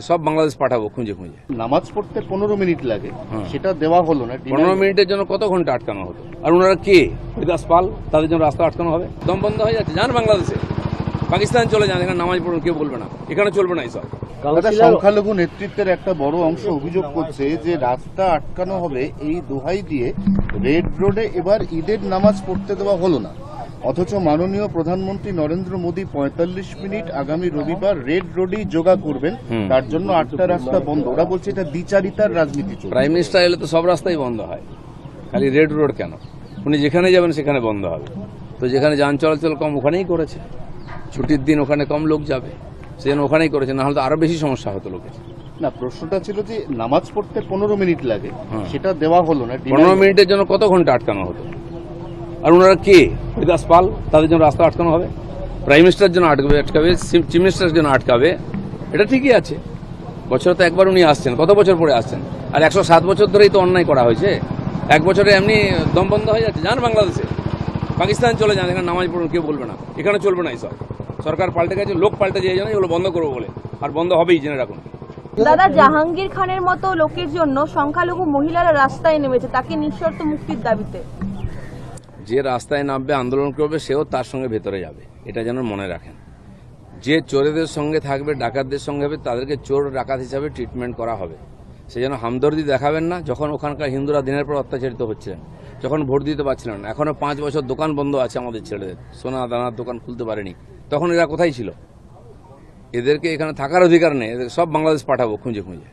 সব বাংলাদেশ পাঠাবো খুঁজে খুঁজে। নামাজ পড়তে 15 মিনিট লাগে, সেটা দেওয়া হলো না। 15 মিনিটের জন্য কত ঘন্টা আটকানো হতো? আর ওনারা কে? হরিদাস পাল, তাদের জন্য রাস্তা আটকানো হবে? দম বন্ধ হয়ে যাচ্ছে। যান বাংলাদেশে, পাকিস্তান চলে যান, এখানে নামাজ পড়ুন, কেউ বলবে না, এখানে চলবে না এইসব। সংখ্যালঘু নেতৃত্বের একটা বড় অংশ অভিযোগ করছে যে রাস্তা আটকানো হবে এই দোহাই দিয়ে রেড রোডে এবার ঈদের নামাজ পড়তে দেওয়া হলো না, অথচ মাননীয় প্রধানমন্ত্রী নরেন্দ্র মোদী 45 মিনিট আগামী রবিবার রেড রোডেই যোগা করবেন, তার জন্য 8টা রাস্তা বন্ধ। ওরা বলছে এটা দ্বিচারিতার রাজনীতি চলছে। প্রাইম মিনিস্টার এলে তো সব রাস্তাই বন্ধ হয়, খালি রেড রোড কেন? উনি যেখানে যাবেন সেখানে বন্ধ হবে। তো যেখানে যান চলাচল কম ওখানেই করেছে, ছুটির দিন ওখানে কম লোক যাবে, সেজন্য ওখানেই করেছে, না হলে তো আরো বেশি সমস্যা হতো লোকের। না, প্রশ্নটা ছিল যে নামাজ পড়তে 15 মিনিট লাগে, সেটা দেওয়া হলো না। 15 মিনিটের জন্য কত ঘন্টা আটকানো হতো? আর ওনারা কে? হরিদাস পাল, তাদের জন্য রাস্তা আটকানো হবে? প্রাইম মিনিস্টারের জন্য আটকাবে, চিফ মিনিস্টারের জন্য আটকাবে? এটা ঠিকই আছে। বছরে তো একবার উনি আসছেন, কত বছর পরে আসছেন? আর 107 বছর ধরেই তো অন্যায় করা হয়েছে। এক বছরে এমনি দম বন্ধ হয়ে যাচ্ছে। যান বাংলাদেশে, পাকিস্তান চলে যান, এখানে নামাজ পড়ুন, কেউ বলবে না, এখানে চলবে না এইসব। সরকার পাল্টে গেছে, লোক পাল্টে যায়, জানে এগুলো বন্ধ করবো বলে, আর বন্ধ হবেই, জেনে রাখুন। দাদা, জাহাঙ্গীর খানের মতো লোকের জন্য সংখ্যালঘু মহিলারা রাস্তায় নেমেছে তাকে নিঃশর্ত মুক্তির দাবিতে। যে রাস্তায় নামবে, আন্দোলন করবে, সেও তার সঙ্গে ভেতরে যাবে, এটা যেন মনে রাখেন। যে চোরেদের সঙ্গে থাকবে, ডাকাতদের সঙ্গে হবে, তাদেরকে চোর ডাকাত হিসাবে ট্রিটমেন্ট করা হবে। সে যেন হামদর্দি দেখাবেন না। যখন ওখানকার হিন্দুরা দিনের পর অত্যাচারিত হচ্ছিলেন, যখন ভোট দিতে পারছিলেন না, এখনো 5 বছর দোকান বন্ধ আছে আমাদের ছেলেদের, সোনা দানার দোকান খুলতে পারেনি, তখন এরা কোথায় ছিল? এদেরকে এখানে থাকার অধিকার নেই, এদের সব বাংলাদেশ পাঠাবো খুঁজে খুঁজে।